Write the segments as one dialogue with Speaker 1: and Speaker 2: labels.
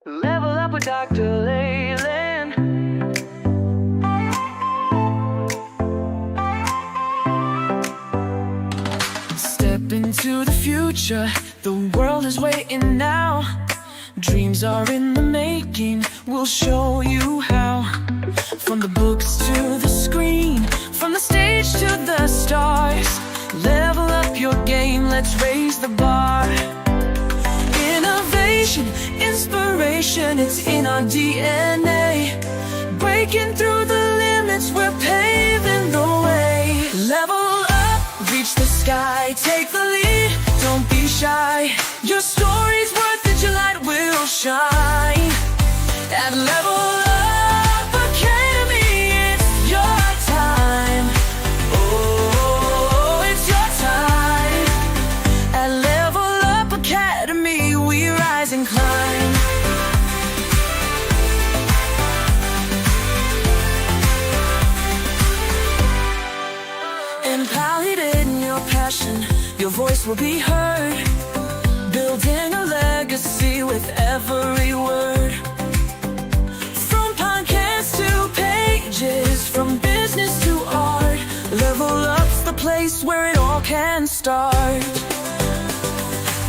Speaker 1: Level up with Dr. Leyland. Step into the future, the world is waiting now. Dreams are in the making, we'll show you how. From the books to the screen, from the stage to the stars. Level up your game, let's raise the bar. Innovation, inspiration, it's in our DNA. Breaking through the limits, we're paving the way. Level up, reach the sky, take the lead, don't be shy. Your story's worth it, your light will shine. At Level Up Academy, it's your time. Oh, it's your time. At Level Up Academy, we rise and climb. Empowered in your passion, your voice will be heard. Building a legacy with every word. From podcasts to pages, from business to art. Level Up's the place where it all can start.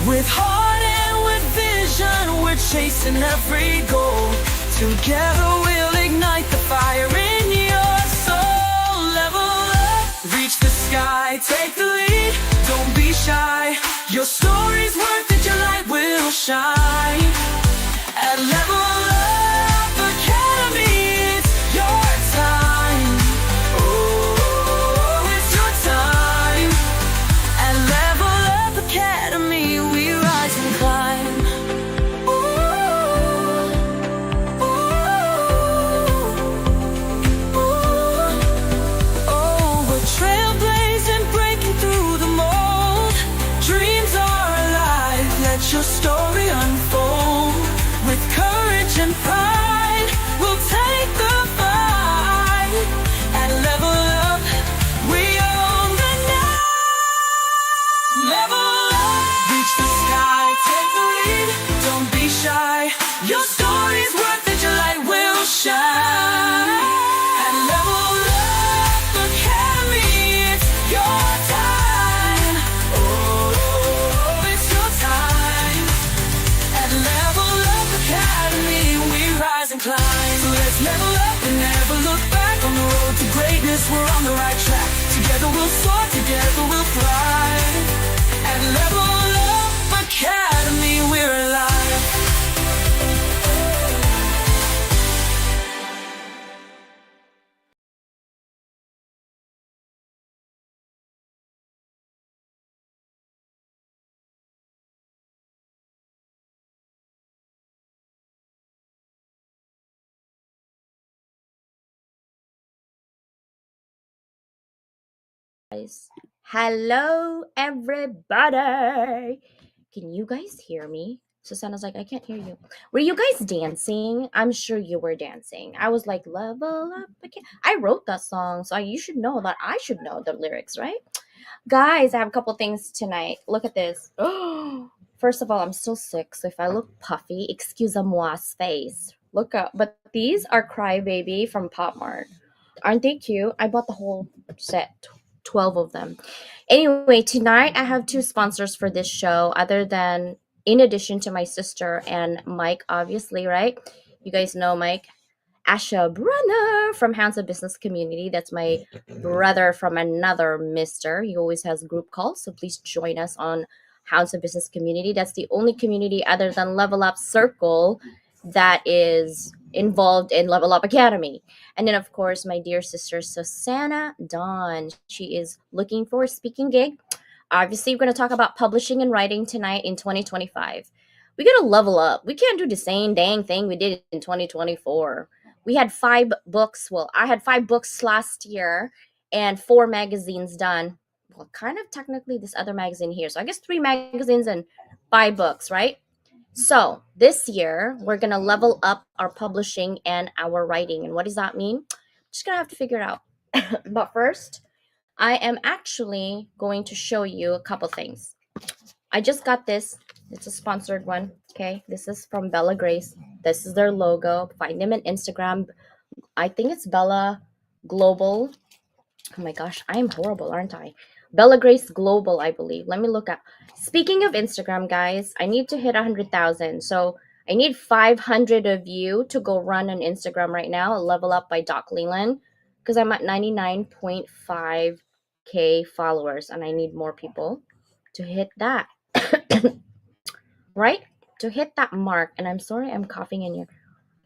Speaker 1: With heart and with vision, we're chasing every goal. Together we'll ignite the fire in your soul. Level up, reach the sky, take the lead, don't be shy. Your story's worth it, your light will shine. At Level Up Academy, it's your time. Oh, it's your time. At Level Up Academy, we rise and climb. Ooh, ooh, ooh. Oh, we're trailblazing, breaking through the mold. Dreams are alive, let your story unfold. With courage and pride, we'll take the fight. At Level Up, we own the night. Level up, reach the sky, take the lead, don't be shy. Your story's worth it, your light will shine. At Level Up Academy, it's your time. Oh, it's your time. At Level Up Academy, we rise and climb. So let's level up and never look back. On the road to greatness, we're on the right track. Together we'll soar, together we'll fly. At Level Up Academy, we're alive.
Speaker 2: Guys. Hello, everybody. Can you guys hear me? Susanna's like, I can't hear you. Were you guys dancing? I'm sure you were dancing. I was like, level up again. I wrote that song, so you should know that I should know the lyrics, right? Guys, I have a couple things tonight. Look at this. First of all, I'm still sick, so if I look puffy, excuse-moi face. Look up. But these are Crybaby from Pop Mart. Aren't they cute? I bought the whole set, 12 of them. Anyway, tonight I have two sponsors for this show, other than, in addition to my sister and Mike, obviously, right? You guys know Mike. Asha Brunner from Hounds of Business Community. That's my brother from another mister. He always has group calls, so please join us on Hounds of Business Community. That's the only community other than Level Up Circle that is involved in Level Up Academy. And then, of course, my dear sister, Susanna Dawn. She is looking for a speaking gig. Obviously, we're going to talk about publishing and writing tonight in 2025. We got to level up. We can't do the same dang thing we did in 2024. We had 5 books. Well, I had 5 books last year and 4 magazines done. Well, kind of technically this other magazine here. So I guess 3 magazines and 5 books, right? So this year, we're going to level up our publishing and our writing. And what does that mean? Just going to have to figure it out. But first, I am actually going to show you a couple things. I just got this. It's a sponsored one Okay, this is from Bella Grace. This is their logo. Find them on Instagram. I think it's Bella Global. Oh my gosh, I am horrible, aren't I? Bella Grace Global, I believe. Let me look at. Speaking of Instagram, guys, I need to hit 100,000. So I need 500 of you to go run on Instagram right now. Level Up by Doc Leland, because I'm at 99.5K followers, and I need more people to hit that. Right? To hit that mark. And I'm sorry I'm coughing in your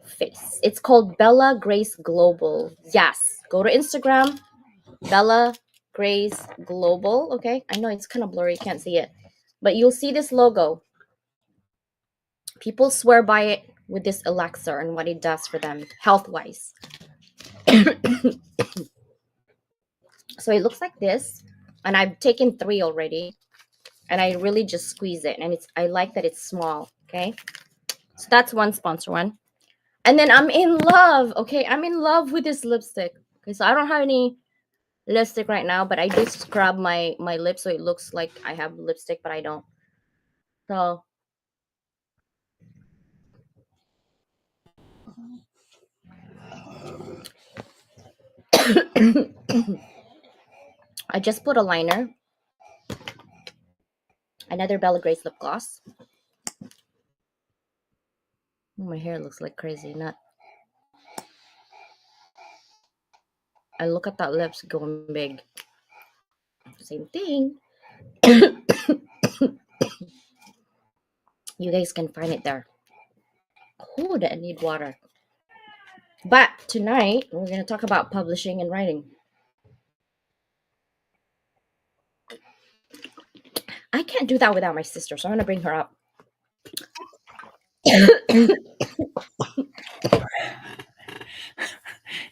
Speaker 2: face. It's called Bella Grace Global. Yes. Go to Instagram, Bella Grace Global. Okay. I know it's kind of blurry. You can't see it. But you'll see this logo. People swear by it with this elixir and what it does for them health wise. So it looks like this. And I've taken 3 already. And I really just squeeze it. And I like that it's small. Okay. So that's one sponsor one. And then I'm in love. Okay. I'm in love with this lipstick. Okay. So I don't have any lipstick right now, but I do scrub my lips so it looks like I have lipstick, but I don't. So I just put a liner, another Bella Grace lip gloss. Oh, my hair looks like crazy. Not. I look at that lips going big. Same thing. You guys can find it there. Oh, I need water. But tonight we're gonna talk about publishing and writing. I can't do that without my sister, so I'm gonna bring her up.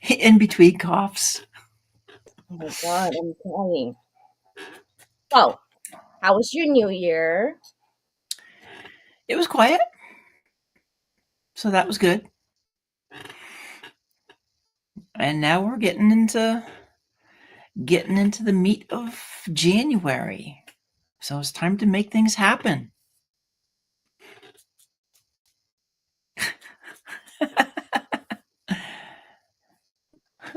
Speaker 3: In between coughs.
Speaker 2: Oh my god, I'm crying. So, how was your New Year?
Speaker 3: It was quiet, so that was good. And now we're getting into the meat of January. So it's time to make things happen.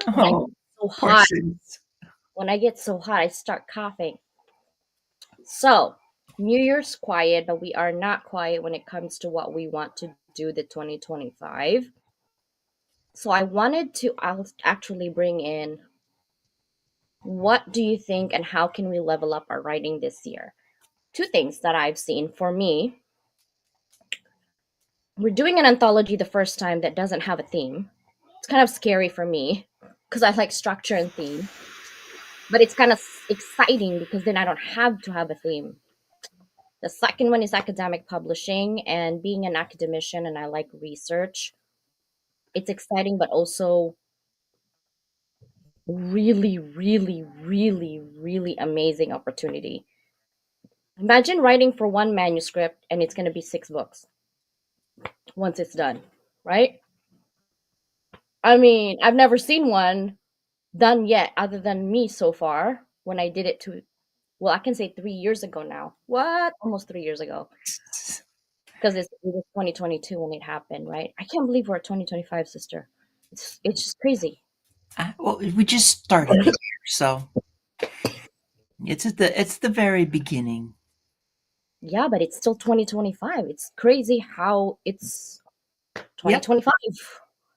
Speaker 3: Oh,
Speaker 2: So hot.
Speaker 3: horses.
Speaker 2: When I get so hot, I start coughing. So, New Year's quiet, but we are not quiet when it comes to what we want to do the 2025. So, I wanted to actually bring in what do you think and how can we level up our writing this year? 2 things that I've seen for me. We're doing an anthology the first time that doesn't have a theme. It's kind of scary for me because I like structure and theme. But it's kind of exciting because then I don't have to have a theme. The second one is academic publishing and being an academician, and I like research. It's exciting, but also really, really, really, really amazing opportunity. Imagine writing for one manuscript and it's going to be 6 books once it's done, right? I mean, I've never seen one done yet other than me so far when I did it well, I can say 3 years ago now. What? Almost 3 years ago. Because it was 2022 when it happened, right? I can't believe we're at 2025, sister. It's just crazy.
Speaker 3: Well, we just started here, so it's the very beginning.
Speaker 2: Yeah, but it's still 2025. It's crazy how it's 2025.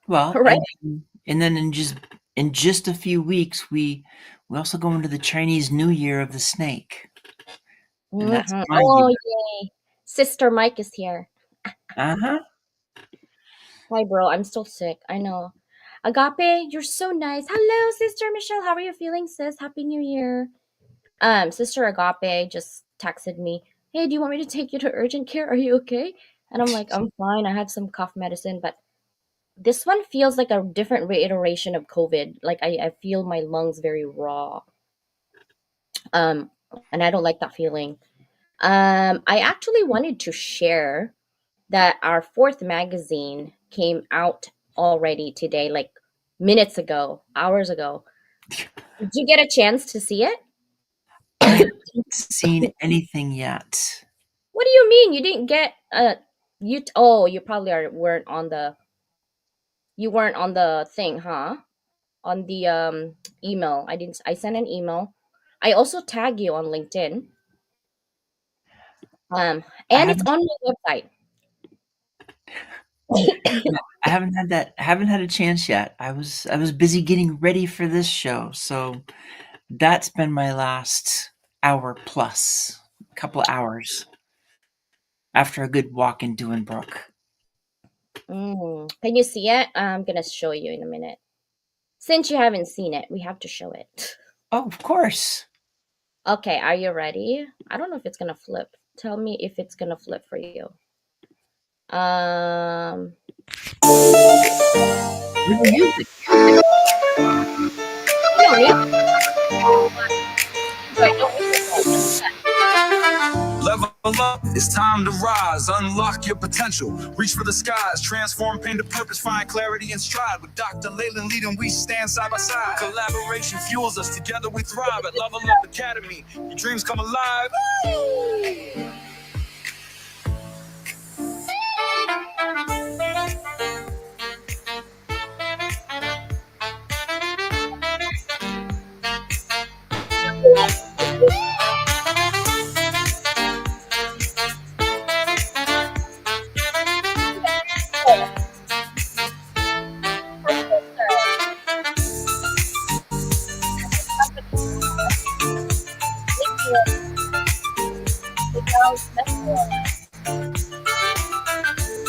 Speaker 3: Well,
Speaker 2: Right.
Speaker 3: and then in just a few weeks, we also go into the Chinese New Year of the Snake. And that's
Speaker 2: Mhm.
Speaker 3: my
Speaker 2: Oh,
Speaker 3: year.
Speaker 2: yay. Sister Mike is here.
Speaker 3: Uh-huh.
Speaker 2: Hi, bro. I'm still sick. I know. Agape, you're so nice. Hello, Sister Michelle. How are you feeling, sis? Happy New Year. Sister Agape just texted me, "Hey, do you want me to take you to urgent care? Are you okay?" And I'm like, "I'm fine. I have some cough medicine, but this one feels like a different reiteration of COVID. Like I feel my lungs very raw. Um, and I don't like that feeling. I actually wanted to share that our 4th magazine came out already today, like minutes ago, hours ago. Did you get a chance to see it?
Speaker 3: I haven't seen anything yet.
Speaker 2: What do you mean you didn't get You probably weren't on the thing, huh? On the email. I sent an email. I also tag you on LinkedIn.
Speaker 3: I
Speaker 2: And it's
Speaker 3: haven't
Speaker 2: on my website.
Speaker 3: no, I haven't had that. Haven't had a chance yet. I was busy getting ready for this show, so that's been my last hour plus, couple hours after a good walk in Duinbrook.
Speaker 2: Can you see it? I'm gonna show you in a minute. Since you haven't seen it, we have to show it.
Speaker 3: Oh, of course.
Speaker 2: Okay, are you ready? I don't know if it's gonna flip. Tell me if it's gonna flip for you. Um,
Speaker 3: With the music.
Speaker 2: you don't need Android. Don't need it. Just
Speaker 1: Level up, it's time to rise. Unlock your potential. Reach for the skies. Transform pain to purpose. Find clarity and stride. With Dr. Leyland leading, we stand side by side. Collaboration fuels us. Together we thrive at Level Up Academy. Your dreams come alive.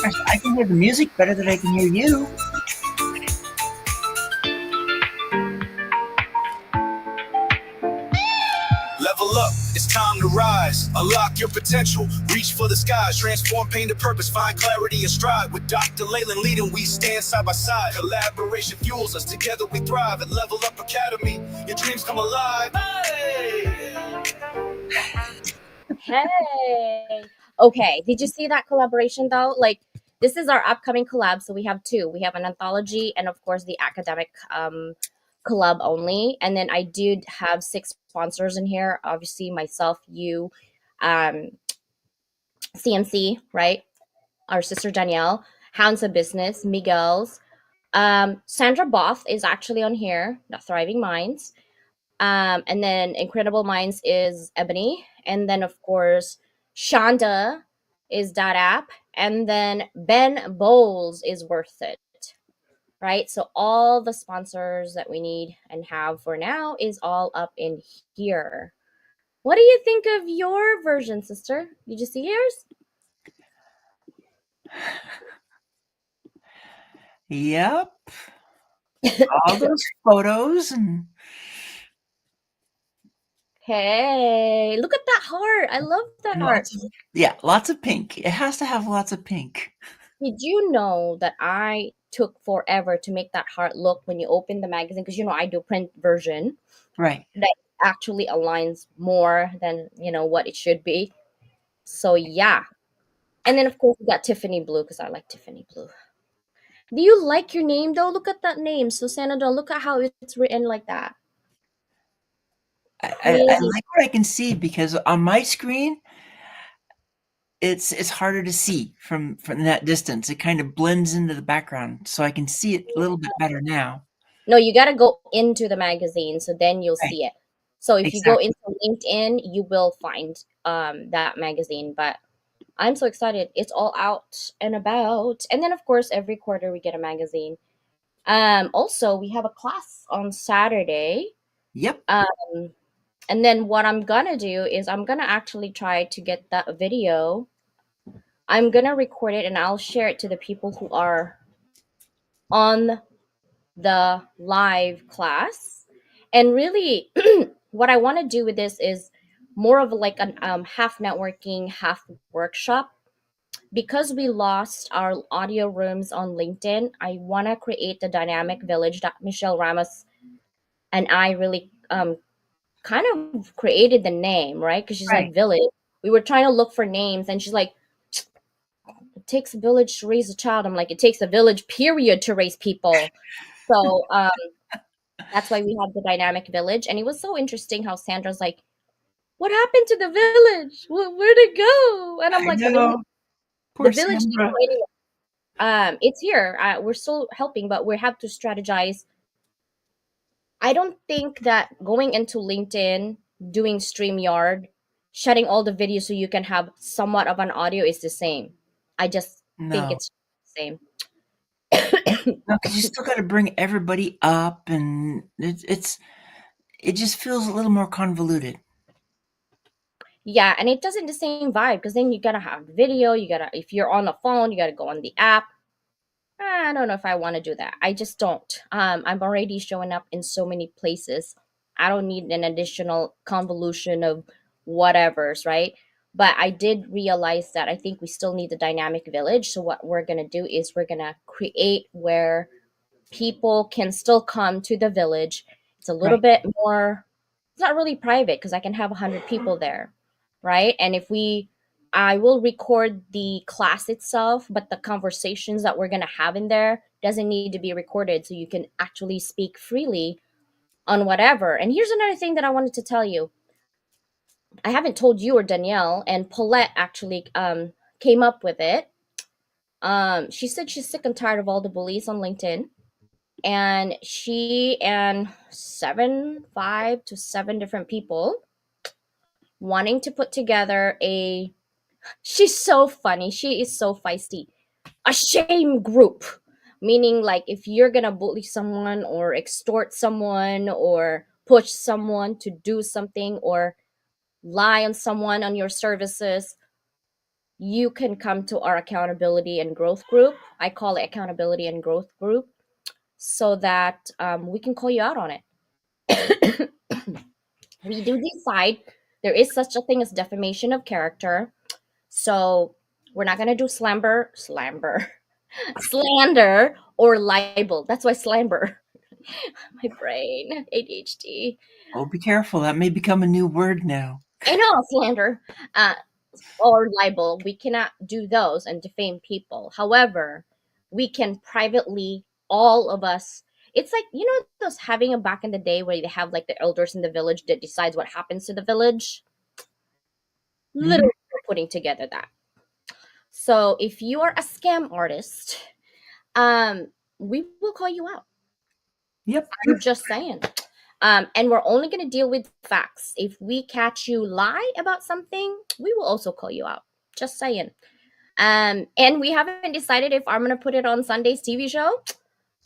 Speaker 3: Gosh, I can hear the music better than I can hear you.
Speaker 1: Level up, it's time to rise. Unlock your potential. Reach for the skies. Transform pain to purpose. Find clarity and stride. With Dr. Leyland leading, we stand side by side. Collaboration fuels us. Together we thrive at Level Up Academy. Your dreams come alive.
Speaker 2: Hey. Okay, did you see that collaboration though? Like, this is our upcoming collab. So we have two. We have an anthology and of course the academic collab only. And then I did have 6 sponsors in here. Obviously myself, you, um, CMC, right? Our sister Danielle, Hounds of Business, Miguel's. Sandra Both is actually on here, the Thriving Minds. And then Incredible Minds is Ebony. And then, of course, Shonda is that app. And then Ben Bowles is Worth It. Right? So, all the sponsors that we need and have for now is all up in here. What do you think of your version, sister? Did you see yours?
Speaker 3: Yep. All those photos and
Speaker 2: Hey, look at that heart. I love that heart.
Speaker 3: lots of pink. It has to have lots of pink.
Speaker 2: Did you know that I took forever to make that heart look when you open the magazine? Because I do print version
Speaker 3: Right.
Speaker 2: that actually aligns more than what it should be. So yeah, and then of course we got Tiffany Blue because I like Tiffany Blue. Do you like your name though? Look at that name, Susanna. Look at how it's written like that.
Speaker 3: I
Speaker 2: Pretty.
Speaker 3: like what I can see because on my screen it's harder to see from that distance. It kind of blends into the background, so I can see it a little bit better now.
Speaker 2: No, you got to go into the magazine so then you'll
Speaker 3: Right.
Speaker 2: see it. So if you go
Speaker 3: Exactly.
Speaker 2: into LinkedIn, you will find that magazine. But I'm so excited. It's all out and about. And then of course every quarter we get a magazine. Also we have a class on Saturday.
Speaker 3: Yep.
Speaker 2: And then what I'm gonna do is I'm gonna actually try to get that video. I'm gonna record it and I'll share it to the people who are on the live class. And really, what I want to do with this is more of like an half networking, half workshop. Because we lost our audio rooms on LinkedIn, I want to create the dynamic village that Michelle Ramos and I really kind of created the name, right? Because she's
Speaker 3: Right.
Speaker 2: like, village. We were trying to look for names, and she's like, it takes a village to raise a child. I'm like, it takes a village, period, to raise people. So that's why we have the dynamic village. And it was so interesting how Sandra's like, what happened to the village? Where'd it go? And I'm
Speaker 3: I
Speaker 2: like, the village
Speaker 3: know.
Speaker 2: The
Speaker 3: Poor
Speaker 2: village didn't
Speaker 3: Sandra.
Speaker 2: go anywhere. It's here. We're still helping, but we have to strategize. I don't think that going into LinkedIn, doing StreamYard, shutting all the videos so you can have somewhat of an audio is the same. I just think
Speaker 3: No,
Speaker 2: it's the same.
Speaker 3: no, because you still got to bring everybody up, and it just feels a little more convoluted.
Speaker 2: Yeah, and it doesn't the same vibe because then you gotta have video. You gotta if you're on the phone, you gotta go on the app. I don't know if I want to do that. I just don't. I'm already showing up in so many places. I don't need an additional convolution of whatever's, right? But I did realize that I think we still need the dynamic village. So what we're gonna do is we're gonna create where people can still come to the village. It's a little
Speaker 3: Right.
Speaker 2: bit more, it's not really private because I can have 100 people there, right? And if we, I will record the class itself, but the conversations that we're going to have in there doesn't need to be recorded. So you can actually speak freely on whatever. And here's another thing that I wanted to tell you. I haven't told you or Danielle, and Paulette actually came up with it. She said she's sick and tired of all the bullies on LinkedIn, and she and 5 to 7 different people wanting to put together a, she's so funny, she is so feisty, a shame group, meaning like if you're gonna bully someone or extort someone or push someone to do something or lie on someone on your services, you can come to our accountability and growth group. I call it accountability and growth group, so that we can call you out on it. We do decide there is such a thing as defamation of character. So we're not gonna do slander or libel. That's why slander. My brain, ADHD.
Speaker 3: Oh, be careful. That may become a new word now.
Speaker 2: I know slander, uh, or libel. We cannot do those and defame people. However, we can privately, all of us. It's like those having a back in the day where they have like the elders in the village that decides what happens to the village.
Speaker 3: Mhm.
Speaker 2: Literally, we're putting together that. So if you are a scam artist, we will call you out.
Speaker 3: Yep.
Speaker 2: I'm just saying. And we're only going to deal with facts. If we catch you lie about something, we will also call you out. Just saying. And we haven't decided if I'm going to put it on Sunday's TV show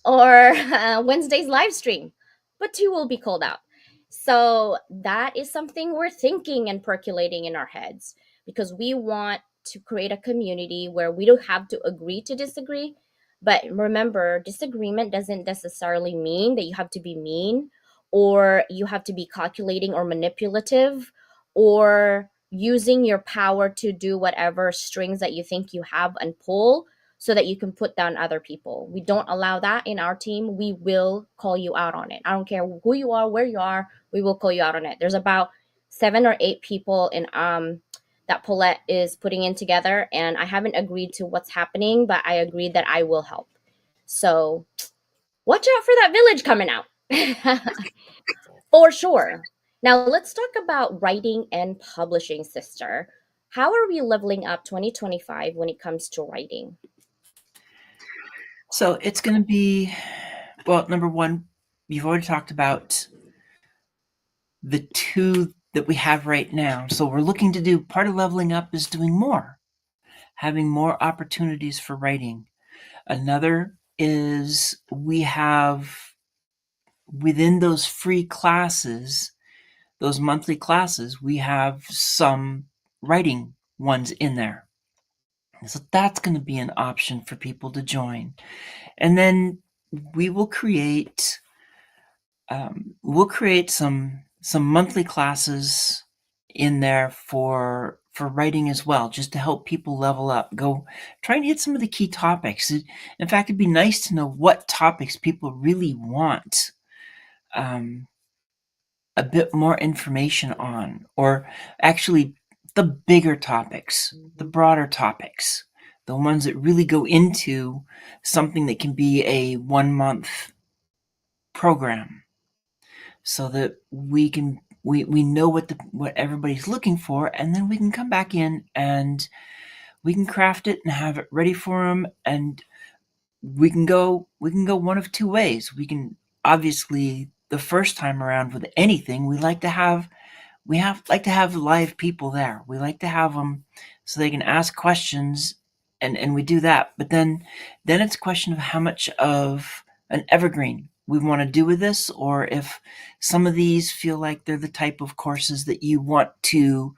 Speaker 2: or Wednesday's live stream, but two will be called out. So that is something we're thinking and percolating in our heads because we want to create a community where we don't have to agree to disagree. But remember, disagreement doesn't necessarily mean that you have to be mean or you have to be calculating or manipulative or using your power to do whatever strings that you think you have and pull so that you can put down other people. We don't allow that in our team. We will call you out on it. I don't care who you are, where you are, we will call you out on it. There's about 7 or 8 people in that Paulette is putting in together, and I haven't agreed to what's happening, but I agreed that I will help. So watch out for that village coming out. For sure. Now let's talk about writing and publishing, sister. How are we leveling up 2025 when it comes to writing?
Speaker 3: So it's going to be, well, number one, you've already talked about the two that we have right now. So we're looking to do, part of leveling up is doing more, having more opportunities for writing. Another is we have within those free classes, those monthly classes, we have some writing ones in there. So that's going to be an option for people to join. And then we will create some monthly classes in there for writing as well, just to help people level up. Go try and hit some of the key topics. In fact, it'd be nice to know what topics people really want a bit more information on, or actually the bigger topics, the broader topics, the ones that really go into something that can be a 1 month program, so that we know what everybody's looking for, and then we can come back in and we can craft it and have it ready for them, and we can go one of two ways. We can, obviously, the first time around with anything, we like to have live people there. We like to have them so they can ask questions, and we do that. But then it's a question of how much of an evergreen we want to do with this, or if some of these feel like they're the type of courses that you want to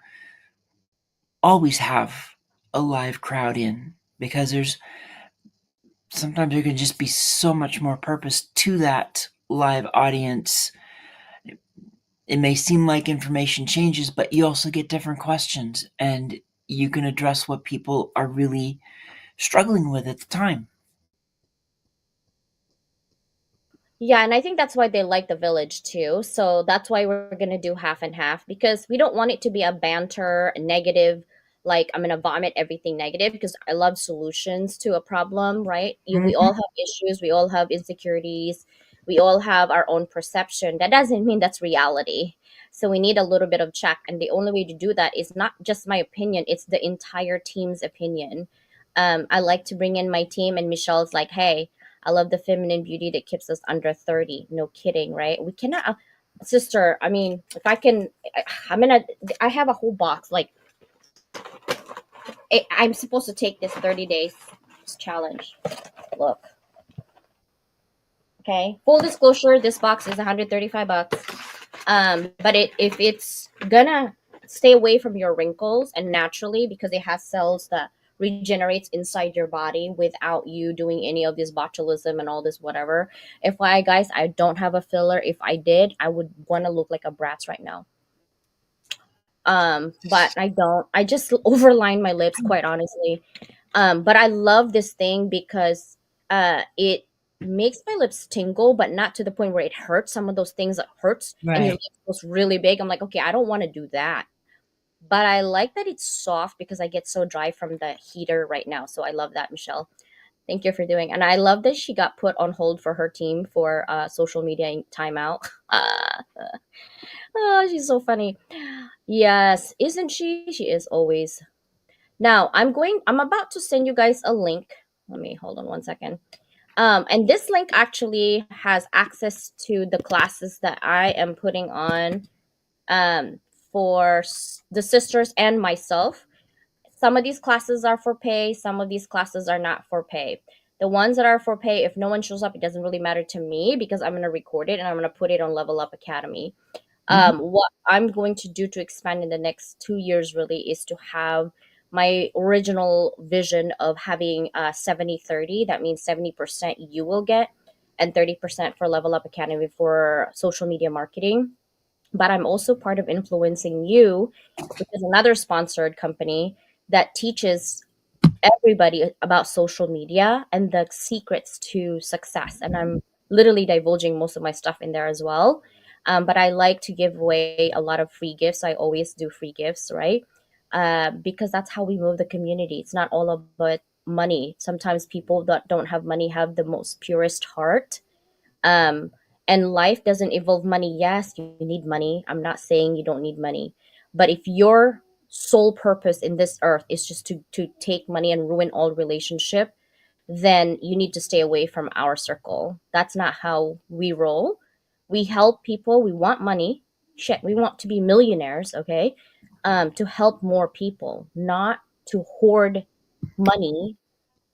Speaker 3: always have a live crowd in, because sometimes there can just be so much more purpose to that live audience. It may seem like information changes, but you also get different questions, and you can address what people are really struggling with at the time.
Speaker 2: Yeah, and I think that's why they like the village too. So that's why we're gonna do half and half, because we don't want it to be a banter, a negative, like I'm gonna vomit everything negative, because I love solutions to a problem, right? We
Speaker 3: Mhm.
Speaker 2: all have issues, we all have insecurities, we all have our own perception. That doesn't mean that's reality. So we need a little bit of check, and the only way to do that is not just my opinion; it's the entire team's opinion. I like to bring in my team, and Michelle's like, "Hey, I love the feminine beauty that keeps us under 30. No kidding, right? We cannot, sister. I mean, if I can, I'm gonna, I have a whole box. Like, I'm supposed to take this 30 days challenge. Look, okay. Full disclosure, this box is 135 bucks. But if it's gonna stay away from your wrinkles and naturally, because it has cells that regenerates inside your body without you doing any of this botulism and all this whatever. FYI, guys, I don't have a filler. If I did, I would want to look like a brat right now. But I don't. I just overline my lips, quite honestly. But I love this thing because it makes my lips tingle, but not to the point where it hurts. Some of those things that hurts and your
Speaker 3: Right.
Speaker 2: lips goes really big. I'm like, okay, I don't want to do that. But I like that it's soft because I get so dry from the heater right now. So I love that, Michelle. Thank you for doing. And I love that she got put on hold for her team for social media timeout. Oh, she's so funny. Yes, isn't she? She is always. Now, I'm about to send you guys a link. Let me hold on one second. And this link actually has access to the classes that I am putting on um, for the sisters and myself. Some of these classes are for pay, some of these classes are not for pay. The ones that are for pay, if no one shows up, it doesn't really matter to me because I'm going to record it and I'm going to put it on Level Up Academy.
Speaker 3: Mhm.
Speaker 2: What I'm going to do to expand in the next 2 years really is to have my original vision of having 70/30. That means 70% you will get and 30% for Level Up Academy for social media marketing. But I'm also part of Influencing You, which is another sponsored company that teaches everybody about social media and the secrets to success. And I'm literally divulging most of my stuff in there as well. But I like to give away a lot of free gifts. I always do free gifts, right? Because that's how we move the community. It's not all about money. Sometimes people that don't have money have the most purest heart. um, and life doesn't involve money. Yes, you need money. I'm not saying you don't need money. But if your sole purpose in this earth is just to take money and ruin all relationship, then you need to stay away from our circle. That's not how we roll. We help people. We want money. Shit, we want to be millionaires, okay? To help more people, not to hoard money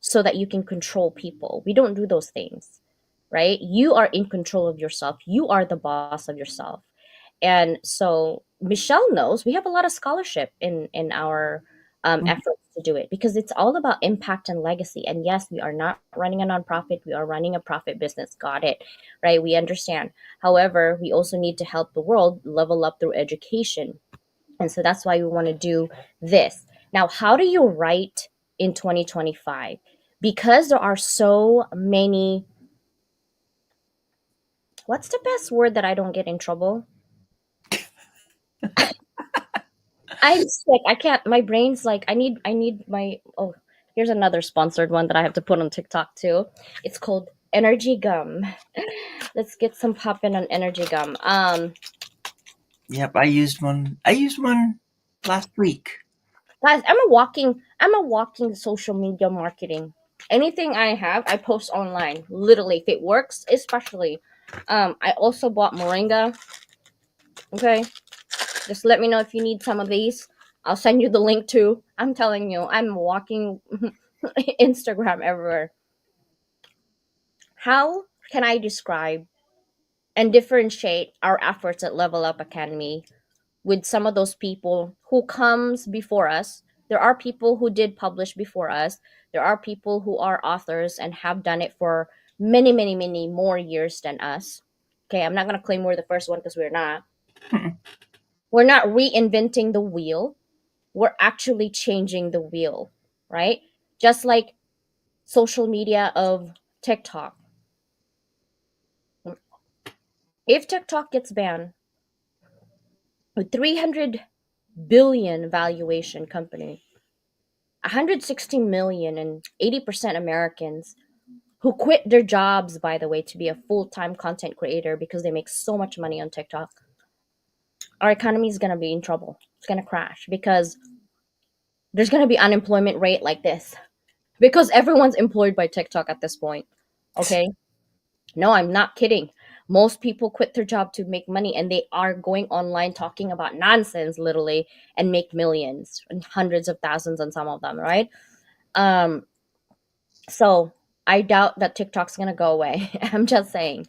Speaker 2: so that you can control people. We don't do those things, right? You are in control of yourself. You are the boss of yourself. And so Michelle knows we have a lot of scholarship in our
Speaker 3: Mhm.
Speaker 2: efforts to do it because it's all about impact and legacy. And yes, we are not running a nonprofit; we are running a profit business. Got it, right? We understand. However, we also need to help the world level up through education, and so that's why we want to do this. Now, how do you write in 2025? Because there are so many. What's the best word that I don't get in trouble? I'm sick. I can't. My brain's like I need my. Oh, here's another sponsored one that I have to put on TikTok too. It's called Energy Gum. Let's get some poppin' on Energy Gum.
Speaker 3: Yep, I used one last week.
Speaker 2: Guys, I'm a walking I'm a walking social media marketing. Anything I have, I post online. Literally, if it works, especially. I also bought moringa. Okay, just let me know if you need some of these. I'll send you the link too. I'm telling you, I'm walking Instagram everywhere. How can I describe and differentiate our efforts at Level Up Academy with some of those people who comes before us? There are people who did publish before us. There are people who are authors and have done it for many, many, many more years than us. Okay, I'm not gonna claim we're the first one because we're not. We're not reinventing the wheel. We're actually changing the wheel, right? Just like social media of TikTok. If TikTok gets banned, a 300 billion valuation company, 160 million and 80% Americans who quit their jobs, by the way, to be a full-time content creator because they make so much money on TikTok, our economy is going to be in trouble. It's going to crash because there's going to be unemployment rate like this because everyone's employed by TikTok at this point. Okay? No, I'm not kidding. Most people quit their job to make money and they are going online talking about nonsense literally and make millions and hundreds of thousands on some of them, right? Um so I doubt that TikTok's going to go away. I'm just saying.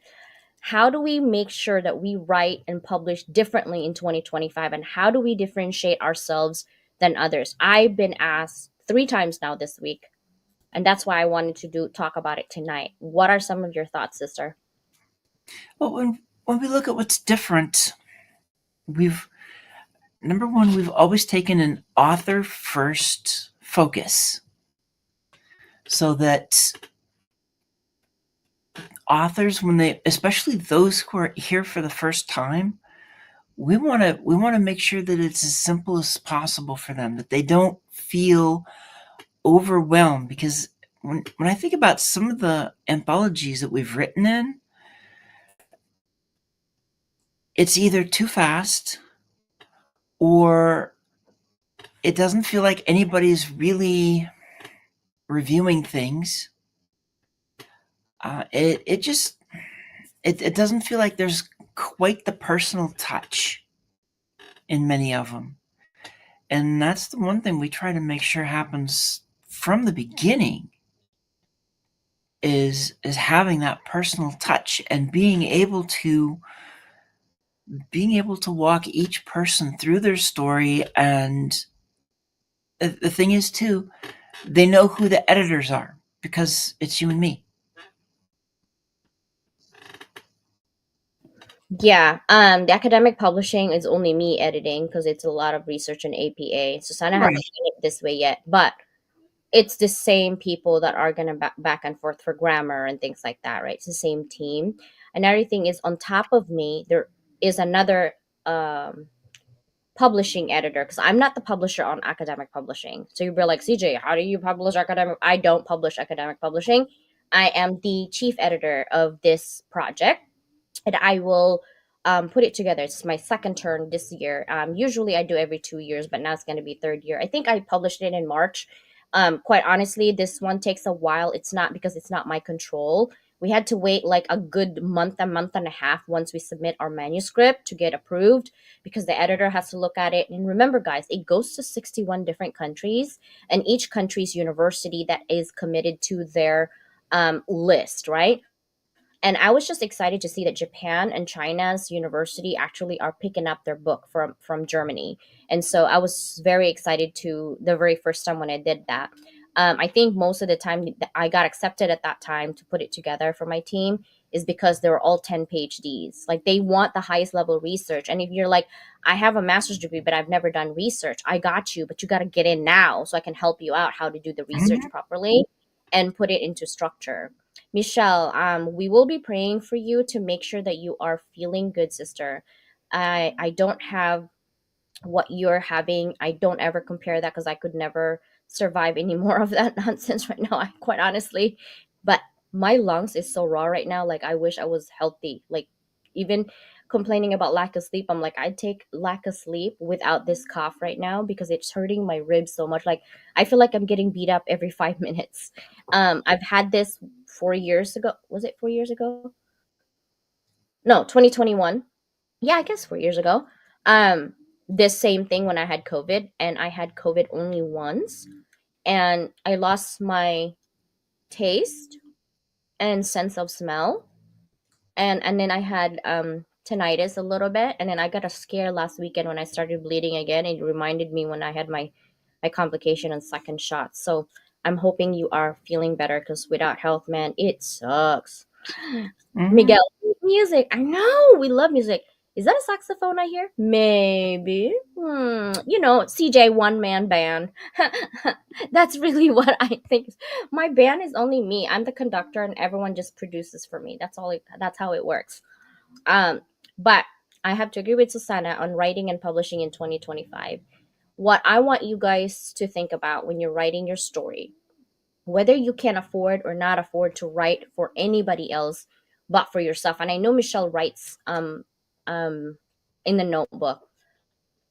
Speaker 2: How do we make sure that we write and publish differently in 2025 and how do we differentiate ourselves than others? I've been asked 3 times now this week and that's why I wanted to talk about it tonight. What are some of your thoughts, sister?
Speaker 3: Well, when we look at what's different, we've number one, we've always taken an author first focus, so that authors, when they, especially those who are here for the first time, we want to make sure that it's as simple as possible for them, that they don't feel overwhelmed. Because when I think about some of the anthologies that we've written in, it's either too fast or it doesn't feel like anybody's really reviewing things. It just it doesn't feel like there's quite the personal touch in many of them. And that's the one thing we try to make sure happens from the beginning, is having that personal touch and being able to walk each person through their story. And the thing is too, they know who the editors are because it's you and me.
Speaker 2: Yeah, the academic publishing is only me editing because it's a lot of research and APA. Susanna hasn't
Speaker 3: Right.
Speaker 2: seen it this way yet, but it's the same people that are gonna back and forth for grammar and things like that, right? It's the same team. Another thing is on top of me, there is another publishing editor because I'm not the publisher on academic publishing. So you'll be like, CJ, how do you publish academic? I don't publish academic publishing. I am the chief editor of this project and I will put it together. It's my second turn this year. Usually I do every 2 years, but now it's going to be third year. I think I published it in March. Quite honestly, this one takes a while. It's not because it's not my control. We had to wait like a good month, a month and a half once we submit our manuscript to get approved because the editor has to look at it. And remember, guys, it goes to 61 different countries and each country's university that is committed to their list, right? And I was just excited to see that Japan and China's university actually are picking up their book from Germany. And so I was very excited to the very first time when I did that. I think most of the time that I got accepted at that time to put it together for my team is because they were all 10 PhDs. Like they want the highest level research. And if you're like, I have a master's degree, but I've never done research, I got you, but you got to get in now so I can help you out how to do the research
Speaker 3: Mhm.
Speaker 2: properly and put it into structure. Michelle, we will be praying for you to make sure that you are feeling good, sister. I don't have what you're having. I don't ever compare that because I could never survive any more of that nonsense right now, quite honestly. But my lungs is so raw right now. Like I wish I was healthy. Like even complaining about lack of sleep. I'm like, I'd take lack of sleep without this cough right now because it's hurting my ribs so much. Like, I feel like I'm getting beat up every 5 minutes. I've had this 4 years ago. Was it 4 years ago? No, 2021. Yeah, I guess 4 years ago. Um, this same thing when I had COVID, and I had COVID only once, and I lost my taste and sense of smell, and then I had tinnitus a little bit, and then I got a scare last weekend when I started bleeding again. It reminded me when I had my complication and second shot. So I'm hoping you are feeling better because without health, man, it sucks.
Speaker 3: Mhm.
Speaker 2: Miguel, music. I know we love music. Is that a saxophone I hear? Maybe. CJ one man band. That's really what I think. My band is only me. I'm the conductor, and everyone just produces for me. That's all. That's how it works. But I have to agree with Susanna on writing and publishing in 2025. What I want you guys to think about when you're writing your story, whether you can afford or not afford to write for anybody else but for yourself. And I know Michelle writes um in the notebook.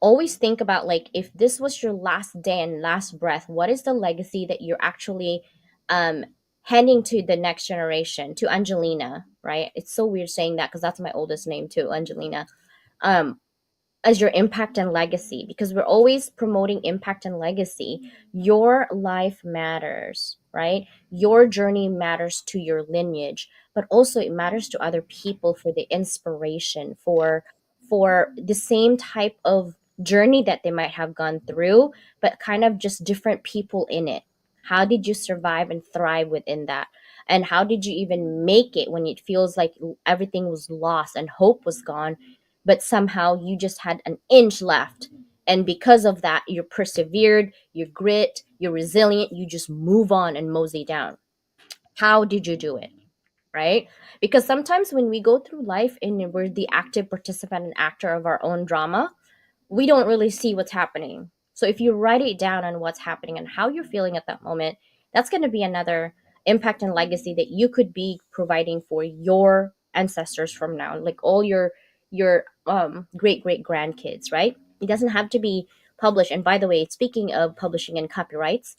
Speaker 2: Always think about, like, if this was your last day and last breath, what is the legacy that you're actually um handing to the next generation, to Angelina, right? It's so weird saying that because that's my oldest name too, Angelina. um as your impact and legacy, because we're always promoting impact and legacy. Your life matters, right? Your journey matters to your lineage, but also it matters to other people for the inspiration, for the same type of journey that they might have gone through, but kind of just different people in it. How did you survive and thrive within that? And how did you even make it when it feels like everything was lost and hope was gone, but somehow you just had an inch left? And because of that, you persevered, you grit, you're resilient, you just move on and mosey down. How did you do it? Right? Because sometimes when we go through life and we're the active participant and actor of our own drama, we don't really see what's happening. So if you write it down on what's happening and how you're feeling at that moment, that's going to be another impact and legacy that you could be providing for your ancestors from now, like all your great great grandkids, right? It doesn't have to be published. And by the way, speaking of publishing and copyrights,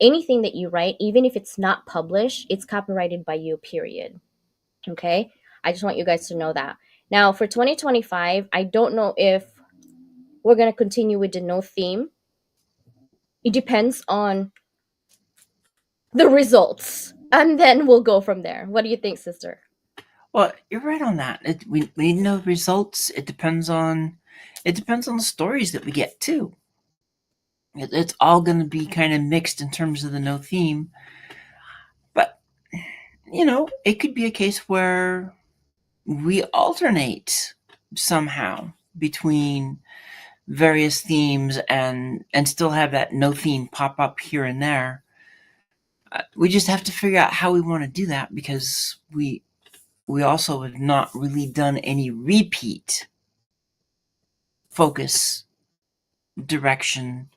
Speaker 2: anything that you write, even if it's not published, it's copyrighted by you, period. Okay? I just want you guys to know that. Now, for 2025, I don't know if we're going to continue with the no theme. It depends on the results. And then we'll go from there. What do you think, sister?
Speaker 3: Well, you're right on that. We know results. It depends on the stories that we get too. It's all going to be kind of mixed in terms of the no theme, but it could be a case where we alternate somehow between various themes and still have that no theme pop up here and there. We just have to figure out how we want to do that, because we also have not really done any repeat focus direction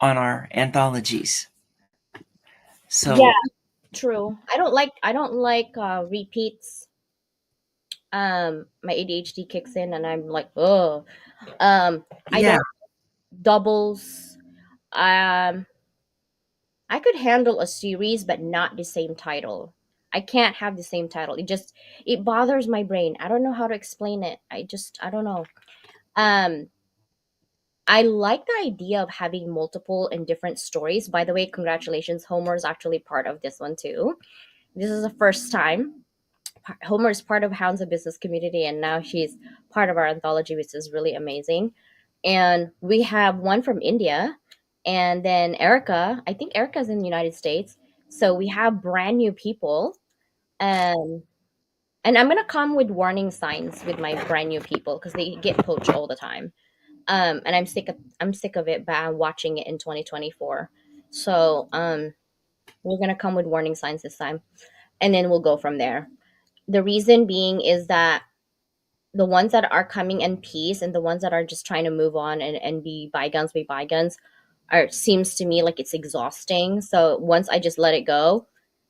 Speaker 3: on our anthologies.
Speaker 2: Yeah,
Speaker 3: So
Speaker 2: true. I don't like repeats. My ADHD kicks in and I'm like, oh. I
Speaker 3: yeah,
Speaker 2: don't doubles. Um I could handle a series but not the same title. I can't have the same title. It bothers my brain. I don't know how to explain it. I don't know. Um I like the idea of having multiple and different stories. By the way, congratulations. Homer is actually part of this one too. This is the first time. Homer is part of Hounds of Business community, and now she's part of our anthology, which is really amazing. And we have one from India, and then Erica. I think Erica's in the United States. So we have brand new people. Um, and I'm gonna come with warning signs with my brand new people because they get poached all the time. And I'm sick of it, but I'm watching it in 2024. So we're gonna come with warning signs this time, and then we'll go from there. The reason being is that the ones that are coming in peace and the ones that are just trying to move on and be bygones are, seems to me like it's exhausting. So once I just let it go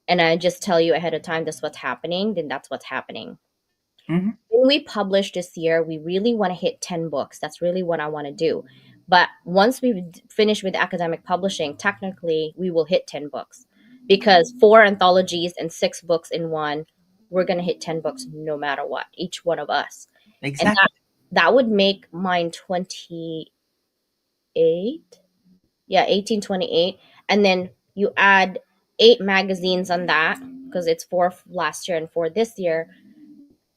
Speaker 2: and I just tell you ahead of time that's what's happening, then that's what's happening.
Speaker 3: Mhm.
Speaker 2: When we publish this year, we really want to hit 10 books. That's really what I want to do. But once we finish with academic publishing, technically we will hit 10 books because 4 anthologies and 6 books in one, we're going to hit 10 books no matter what, each one of us. And
Speaker 3: Exactly.
Speaker 2: that would make mine 28. Yeah, 1828. And then you add 8 magazines on that because it's 4 last year and 4 this year.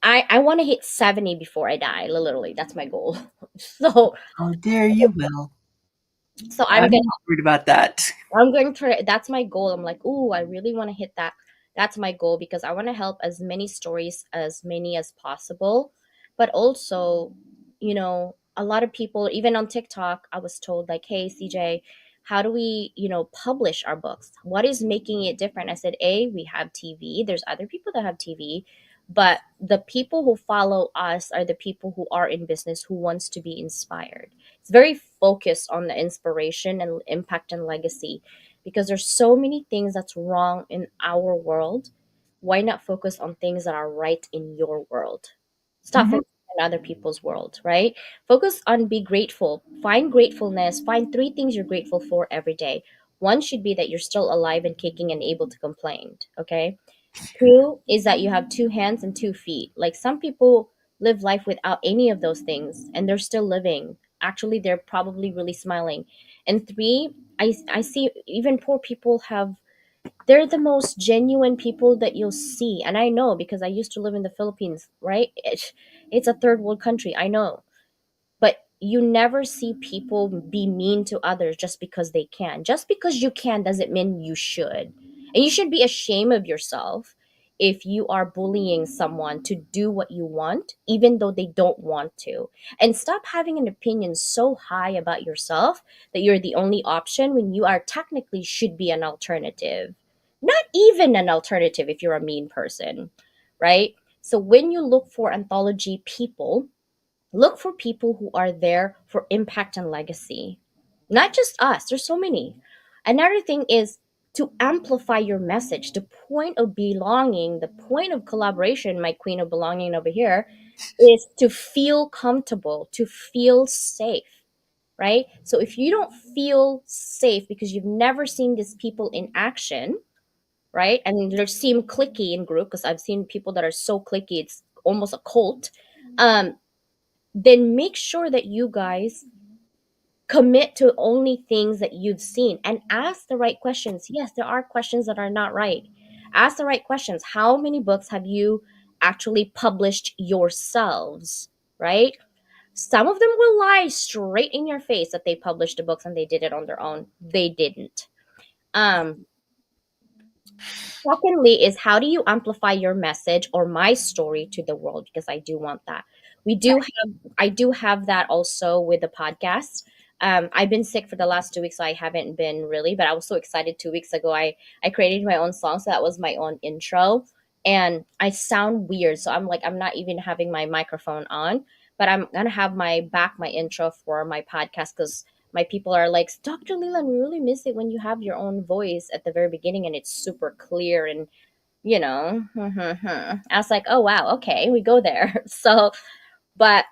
Speaker 2: I want to hit 70 before I die. Literally, that's my goal. So
Speaker 3: Oh, dear, you will.
Speaker 2: so
Speaker 3: I'm not worried about that.
Speaker 2: I'm going to that's my goal. I'm like, "Ooh, I really want to hit that." That's my goal because I want to help as many stories as many as possible. But also, a lot of people even on TikTok, I was told like, "Hey, CJ, how do we, publish our books? What is making it different?" I said, "A, we have TV. There's other people that have TV, but the people who follow us are the people who are in business who wants to be inspired." It's very focused on the inspiration and impact and legacy because there's so many things that's wrong in our world. Why not focus on things that are right in your world? Stop
Speaker 3: Mhm.
Speaker 2: focusing on other people's world, right? Focus on be grateful. Find gratefulness. Find 3 things you're grateful for every day. One should be that you're still alive and kicking and able to complain. Okay. Two is that you have 2 hands and 2 feet. Like some people live life without any of those things and they're still living. Actually, they're probably really smiling. And three, I see even poor people have, they're the most genuine people that you'll see. And I know because I used to live in the Philippines, right? It's a third world country. I know, but you never see people be mean to others just because they can. Just because you can doesn't mean you should. And you should be ashamed of yourself if you are bullying someone to do what you want, even though they don't want to. And stop having an opinion so high about yourself that you're the only option when you are technically should be an alternative. Not even an alternative if you're a mean person, right? So when you look for anthology people, look for people who are there for impact and legacy. Not just us, there's so many. Another thing is to amplify your message. The point of belonging, the point of collaboration, my queen of belonging over here, is to feel comfortable, to feel safe, right? So if you don't feel safe because you've never seen these people in action, right? And they seem clicky in group because I've seen people that are so clicky, it's almost a cult. Um, then make sure that you guys commit to only things that you've seen and ask the right questions. Yes, there are questions that are not right. Ask the right questions. How many books have you actually published yourselves, right? Some of them will lie straight in your face that they published the books and they did it on their own. They didn't. Um, Secondly, is how do you amplify your message or my story to the world? Because I do want that. I do have that also with the podcast. I've been sick for the last 2 weeks, so I haven't been really, but I was so excited 2 weeks ago. I created my own song, so that was my own intro. And I sound weird, so I'm like, I'm not even having my microphone on, but I'm gonna have my intro for my podcast because my people are like, Dr. Leland, we really miss it when you have your own voice at the very beginning and it's super clear and, I was like, oh, wow, okay, we go there. So, but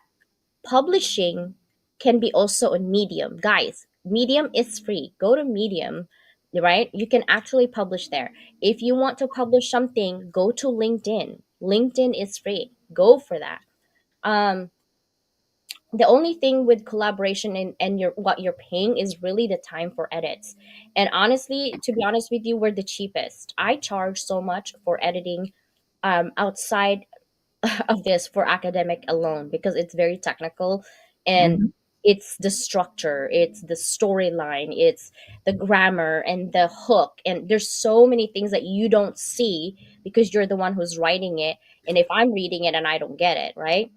Speaker 2: publishing can be also a medium. Guys, Medium is free. Go to Medium, right? You can actually publish there. If you want to publish something, go to LinkedIn. LinkedIn is free. Go for that. Um, the only thing with collaboration and your what you're paying is really the time for edits. And honestly, to be honest with you, we're the cheapest. I charge so much for editing outside of this for academic alone because it's very technical and
Speaker 3: Mhm.
Speaker 2: it's the structure, it's the storyline, it's the grammar and the hook, and there's so many things that you don't see because you're the one who's writing it. And if I'm reading it and I don't get it, right?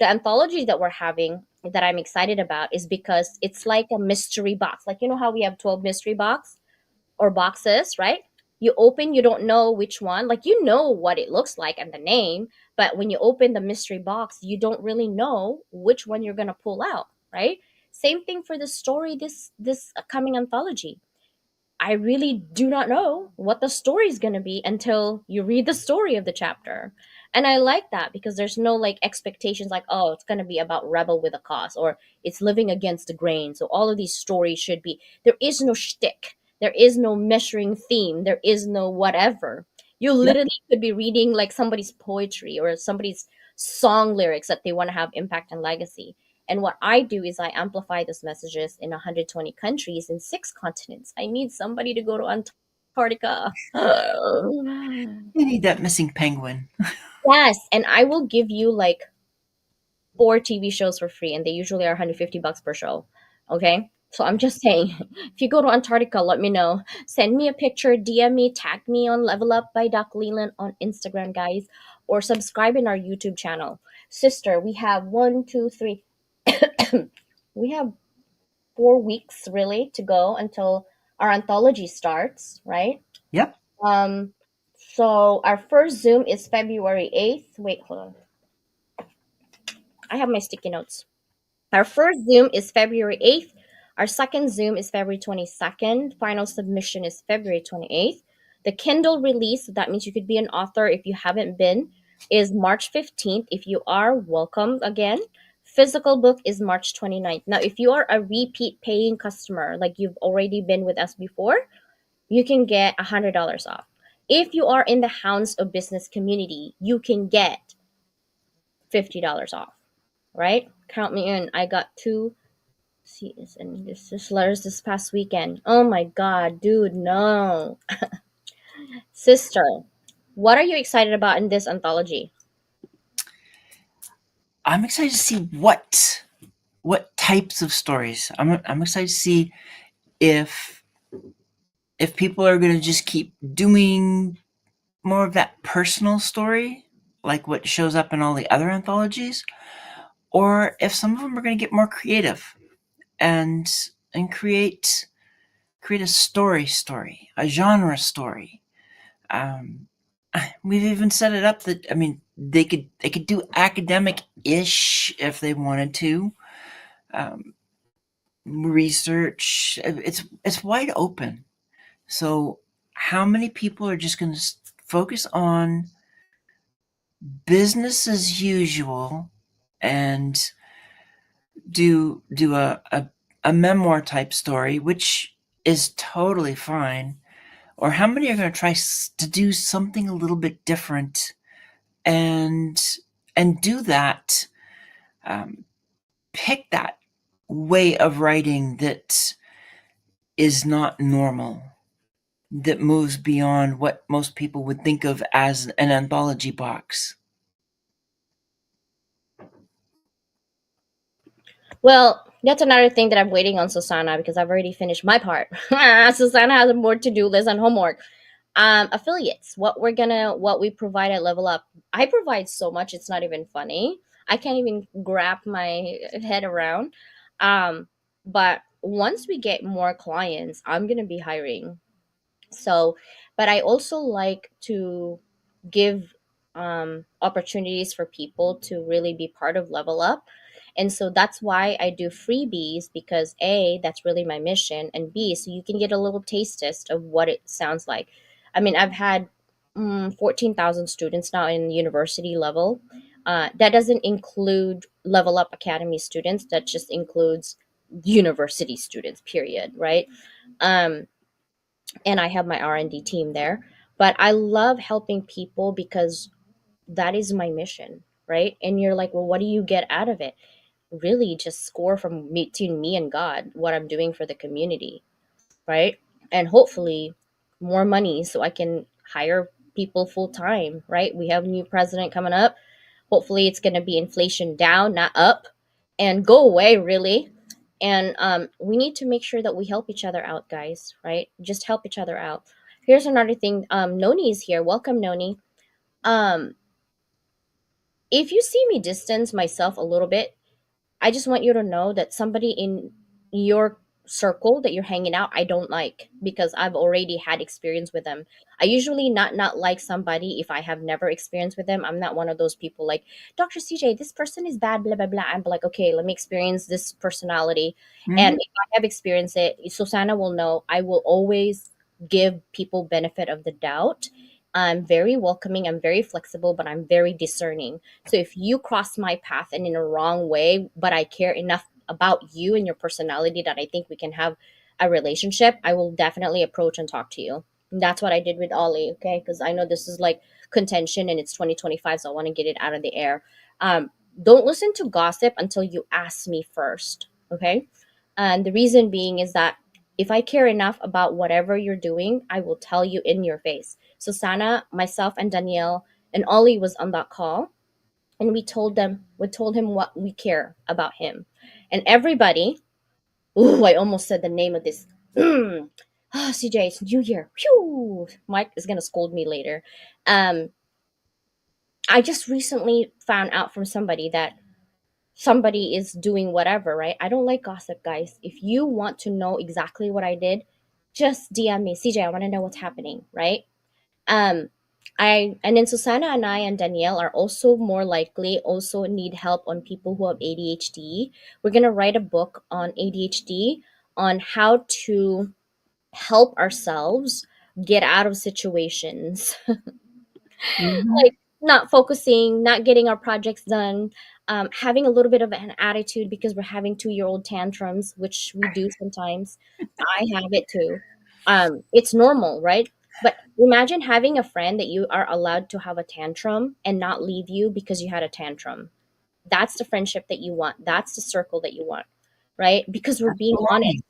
Speaker 2: The anthology that we're having that I'm excited about is because it's like a mystery box. Like, you know how we have 12 mystery box or boxes, right? You open, you don't know which one. Like, you know what it looks like and the name, but when you open the mystery box, you don't really know which one you're gonna pull out, right? Same thing for the story. This coming anthology. I really do not know what the story is gonna be until you read the story of the chapter. And I like that because there's no like expectations like, oh, it's going to be about rebel with a cause or it's living against the grain. So all of these stories should be, there is no shtick, there is no measuring theme, there is no whatever. You
Speaker 3: Yep.
Speaker 2: literally could be reading like somebody's poetry or somebody's song lyrics that they want to have impact and legacy. And what I do is I amplify those messages in 120 countries in 6 continents. I need somebody to go to Antarctica.
Speaker 3: You need that missing penguin.
Speaker 2: Yes, and I will give you like 4 TV shows for free, and they usually are $150 per show. Okay, so I'm just saying, if you go to Antarctica, let me know. Send me a picture, DM me, tag me on Level Up by Doc Leland on Instagram, guys, or subscribe in our YouTube channel. Sister, we have one, two, three. We have 4 weeks really to go until our anthology starts, right?
Speaker 3: Yep.
Speaker 2: Um, so our first Zoom is February 8th. Wait, hold on. I have my sticky notes. Our first Zoom is February 8th. Our second Zoom is February 22nd. Final submission is February 28th. The Kindle release, so that means you could be an author if you haven't been, is March 15th. If you are, welcome again. Physical book is March 29th. Now, if you are a repeat paying customer, like you've already been with us before, you can get $100 off. If you are in the Hounds of Business community, you can get $50 off, right? Count me in. I got two CSs and this letters this past weekend. Oh my god, dude, no. Sister, what are you excited about in this anthology?
Speaker 3: I'm excited to see what types of stories. I'm excited to see if people are going to just keep doing more of that personal story, like what shows up in all the other anthologies, or if some of them are going to get more creative and create a story, a genre story. Um, we've even set it up that, I mean, they could do academic ish if they wanted to. Um, Research. It's wide open. So how many people are just going to focus on business as usual and do a memoir type story, which is totally fine, or how many are going to try to do something a little bit different and do that, um, pick that way of writing that is not normal, that moves beyond what most people would think of as an anthology box.
Speaker 2: Well, that's another thing that I'm waiting on Susanna because I've already finished my part. Susanna has a more to-do list and homework. Affiliates, what we provide at Level Up. I provide so much, it's not even funny. I can't even wrap my head around. But once we get more clients, I'm gonna be hiring. So, but I also like to give opportunities for people to really be part of Level Up. And so that's why I do freebies because A, that's really my mission, and B, so you can get a little taste test of what it sounds like. I mean, I've had 14,000 students now in university level. That doesn't include Level Up Academy students, that just includes university students, period, right? Um, and I have my R&D team there. But I love helping people because that is my mission, right? And you're like, well, what do you get out of it? Really, just score from me between me and God, what I'm doing for the community, right? And hopefully more money so I can hire people full time, right? We have a new president coming up. Hopefully it's going to be inflation down, not up, and go away, really. And we need to make sure that we help each other out, guys, right? Just help each other out. Here's another thing. Noni is here. Welcome, Noni. Um, if you see me distance myself a little bit, I just want you to know that somebody in your circle that you're hanging out, I don't like because I've already had experience with them. I usually not like somebody if I have never experienced with them. I'm not one of those people like Dr. CJ, this person is bad, blah blah blah. I'm like, okay, let me experience this personality. And
Speaker 3: Mhm.
Speaker 2: if I have experienced it, Susanna will know I will always give people benefit of the doubt I'm very welcoming, I'm very flexible, but I'm very discerning. So if you cross my path and in a wrong way, but I care enough about you and your personality that I think we can have a relationship, I will definitely approach and talk to you. And that's what I did with Ollie, okay? Because I know this is like contention and it's 2025, so I want to get it out of the air. Um, don't listen to gossip until you ask me first, okay? And the reason being is that if I care enough about whatever you're doing, I will tell you in your face. Susanna, myself, and Danielle and Ollie was on that call, and we told him what we care about him, and everybody. Ooh, I almost said the name of this. CJ, it's New Year. Phew. Mike is gonna scold me later. Um, I just recently found out from somebody that somebody is doing whatever, right? I don't like gossip, guys. If you want to know exactly what I did, just DM me, CJ. I want to know what's happening, right? Um, I and then Susanna and I and Danielle are also more likely also need help on people who have ADHD. We're gonna write a book on ADHD on how to help ourselves get out of situations
Speaker 3: Mhm.
Speaker 2: like not focusing, not getting our projects done, having a little bit of an attitude because we're having 2-year-old tantrums, which we do sometimes. I have it too. It's normal, right? But imagine having a friend that you are allowed to have a tantrum and not leave you because you had a tantrum. That's the friendship that you want. That's the circle that you want, right? Because we're
Speaker 3: That's
Speaker 2: being honest,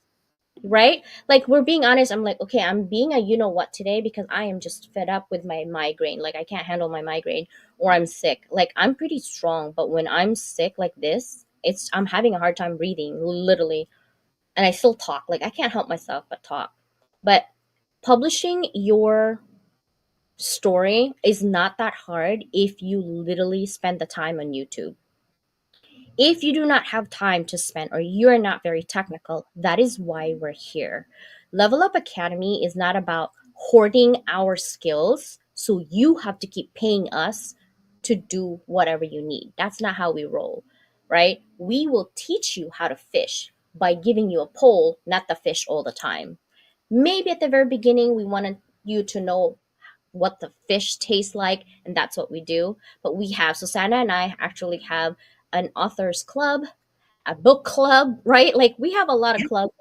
Speaker 3: right.
Speaker 2: right? Like we're being honest. I'm like, okay, I'm being a you know what today because I am just fed up with my migraine. Like I can't handle my migraine or I'm sick. Like I'm pretty strong, but when I'm sick like this, it's I'm having a hard time breathing, literally. And I still talk. Like I can't help myself but talk. But publishing your story is not that hard if you literally spend the time on YouTube. If you do not have time to spend or you're not very technical, that is why we're here. Level Up Academy is not about hoarding our skills, so you have to keep paying us to do whatever you need. That's not how we roll, right? We will teach you how to fish by giving you a pole, not the fish all the time. Maybe at the very beginning, we wanted you to know what the fish tastes like, and that's what we do. But we have Susanna and I actually have an authors club, a book club, right? Like we have a lot of clubs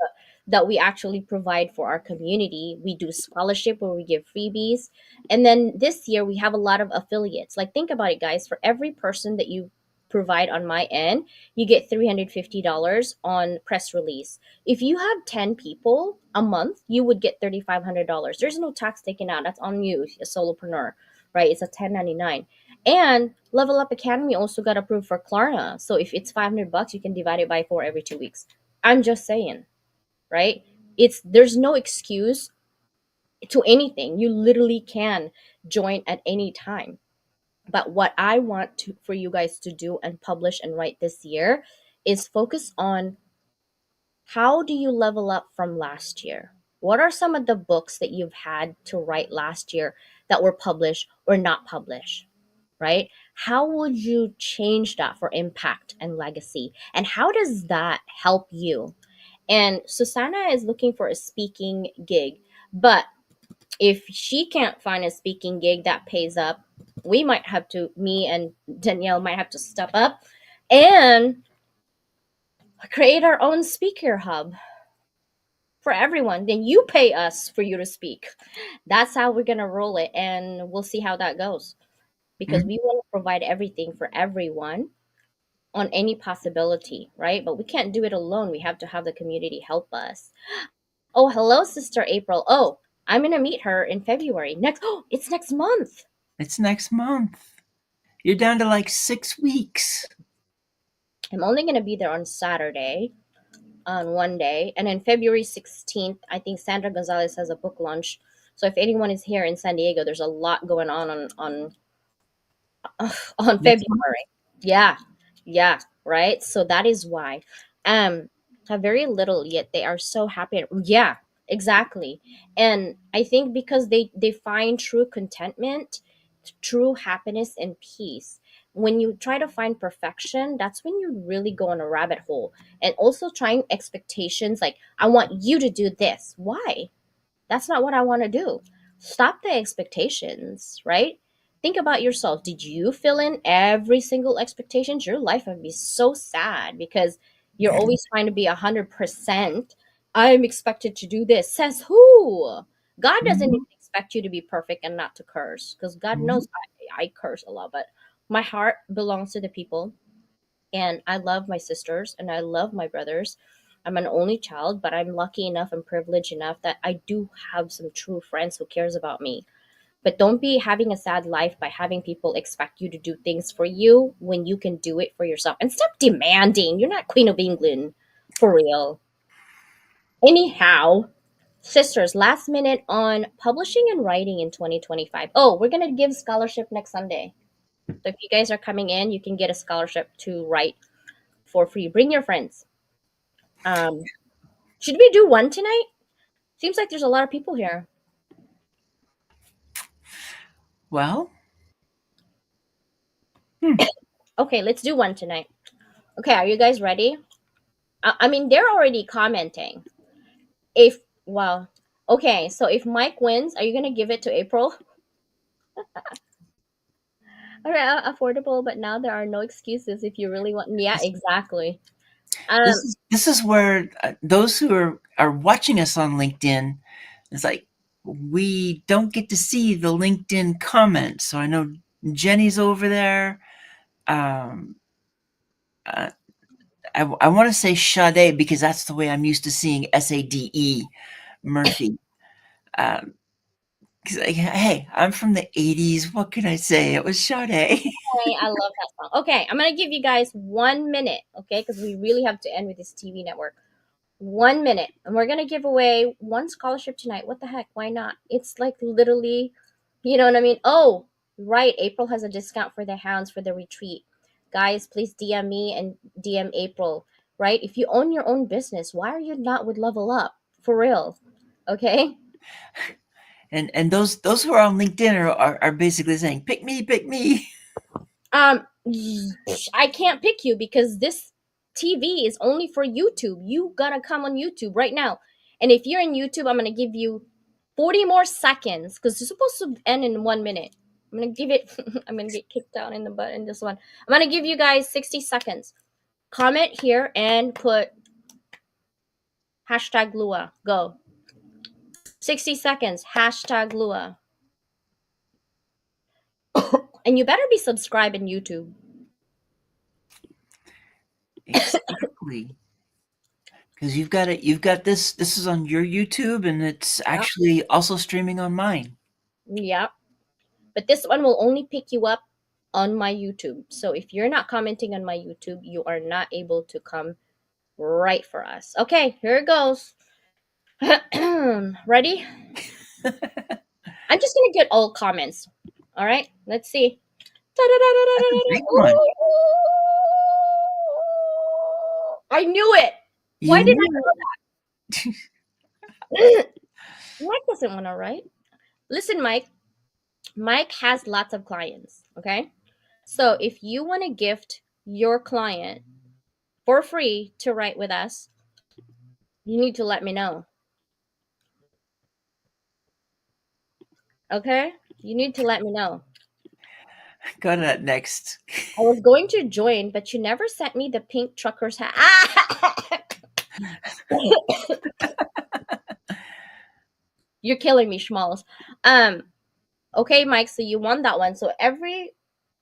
Speaker 2: that we actually provide for our community. We do scholarship where we give freebies. And then this year we have a lot of affiliates. Like think about it, guys. For every person that you provide on my end, you get $350 on press release. If you have 10 people a month, you would get $3,500. There's no tax taken out. That's on you, a solopreneur, right? It's a 1099. And Level Up Academy also got approved for Klarna. So if it's $500, you can divide it by 4 every 2 weeks. I'm just saying, right? It's there's no excuse to anything. You literally can join at any time. But what I want to for you guys to do and publish and write this year is focus on how do you level up from last year? What are some of the books that you've had to write last year that were published or not published? Right? How would you change that for impact and legacy? And how does that help you? And Susanna is looking for a speaking gig, but if she can't find a speaking gig that pays up, we might have to, me and Danielle might have to step up and create our own speaker hub for everyone. Then you pay us for you to speak. That's how we're going to roll it. And we'll see how that goes because
Speaker 3: Mhm.
Speaker 2: we want to provide everything for everyone on any possibility, right? But we can't do it alone. We have to have the community help us. Oh, hello, Sister April. Oh, I'm gonna meet her in February. Next oh, it's next month.
Speaker 3: It's next month. You're down to like 6 weeks.
Speaker 2: I'm only gonna be there on Saturday, on one day. And then February 16th, I think Sandra Gonzalez has a book launch. So if anyone is here in San Diego, there's a lot going on
Speaker 3: Next month.
Speaker 2: February. Yeah. Yeah, right? So that is why. Have very little yet they are so happy. Yeah, exactly. And I think because they find true contentment, true happiness and peace. When you try to find perfection, that's when you really go on a rabbit hole. And also trying expectations like I want you to do this. Why? That's not what I want to do. Stop the expectations, right? Think about yourself. Did you fill in every single expectations? Your life would be so sad because you're always trying to be 100%. I'm expected to do this. Says who? God doesn't even
Speaker 3: Mhm.
Speaker 2: expect you to be perfect and not to curse because God
Speaker 3: Mhm.
Speaker 2: knows I curse a lot, but my heart belongs to the people, and I love my sisters and I love my brothers. I'm an only child, but I'm lucky enough and privileged enough that I do have some true friends who cares about me. But don't be having a sad life by having people expect you to do things for you when you can do it for yourself. And stop demanding. You're not Queen of England. For real. Anyhow, sisters, last minute on publishing and writing in 2025. Oh, we're going to give scholarship next Sunday. So if you guys are coming in, you can get a scholarship to write for free. Bring your friends. Um, should we do one tonight? Seems like there's a lot of people here.
Speaker 3: Well, hmm.
Speaker 2: Okay, let's do one tonight. Okay, are you guys ready? I mean, they're already commenting. If Well, okay, so if Mike wins, are you gonna give it to April? All right, affordable, but now there are no excuses if you really want. Yeah, exactly. Um,
Speaker 3: This is where those who are watching us on LinkedIn, it's like we don't get to see the LinkedIn comments. So I know Jenny's over there. Um, uh, I want to say Sade because that's the way I'm used to seeing Sade Murphy. Um, 'Cause hey, I'm from the '80s. What can I say? It was Sade.
Speaker 2: okay, I love that song. Okay, I'm gonna give you guys 1 minute, okay, because we really have to end with this TV network. 1 minute, and we're gonna give away one scholarship tonight. What the heck? Why not? It's like literally, you know what I mean? Oh, right. April has a discount for the hounds for the retreat. Guys, please DM me and DM April. Right? If you own your own business, why are you not with Level Up? For real. Okay?
Speaker 3: And those who are on LinkedIn are basically saying, "Pick me, pick me."
Speaker 2: Um, I can't pick you because this TV is only for YouTube. You gotta come on YouTube right now. And if you're in YouTube, I'm gonna give you 40 more seconds because it's supposed to end in 1 minute. I'm gonna give it. I'm gonna get kicked out in the butt in this one. I'm gonna give you guys 60 seconds. Comment here and put hashtag Lua. Go. 60 seconds. Hashtag Lua. And you better be subscribed in YouTube.
Speaker 3: Exactly. Because you've got it. You've got this. This is on your YouTube, and it's
Speaker 2: Yep.
Speaker 3: actually also streaming on mine.
Speaker 2: Yep. But this one will only pick you up on my YouTube. So if you're not commenting on my YouTube, you are not able to come right for us. Okay, here it goes. Ready? I'm just gonna get all comments. All right, let's see.
Speaker 3: That's a big one.
Speaker 2: I knew it. Why
Speaker 3: You
Speaker 2: did I
Speaker 3: knew
Speaker 2: know that? Mike doesn't want to write. Listen, Mike. Mike has lots of clients. Okay, so if you want to gift your client for free to write with us, you need to let me know. Okay? You need to let me know.
Speaker 3: it. Go to that next.
Speaker 2: I was going to join, but you never sent me the pink trucker's hat. Ah! You're killing me, Schmalls. Um, okay, Mike, so you won that one. So every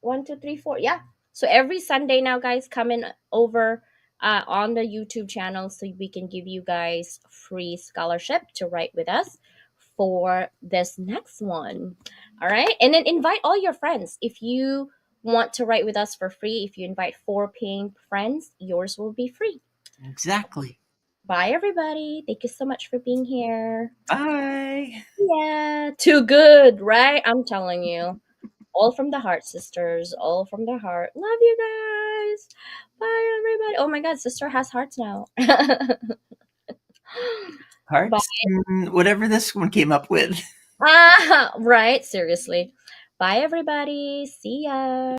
Speaker 2: 1, 2, 3, 4, yeah. So every Sunday now, guys, come in over on the YouTube channel so we can give you guys free scholarship to write with us for this next one. All right. And then invite all your friends. If you want to write with us for free, if you invite 4 paying friends, yours will be free.
Speaker 3: Exactly.
Speaker 2: Bye, everybody. Thank you so much for being here.
Speaker 3: Bye.
Speaker 2: Yeah, too good, right? I'm telling you. All from the heart, sisters. All from the heart. Love you guys. Bye, everybody. Oh my God, sister has hearts now. Bye.
Speaker 3: Hearts. Whatever this one came up with.
Speaker 2: Ah, right. Seriously. Bye, everybody. See ya.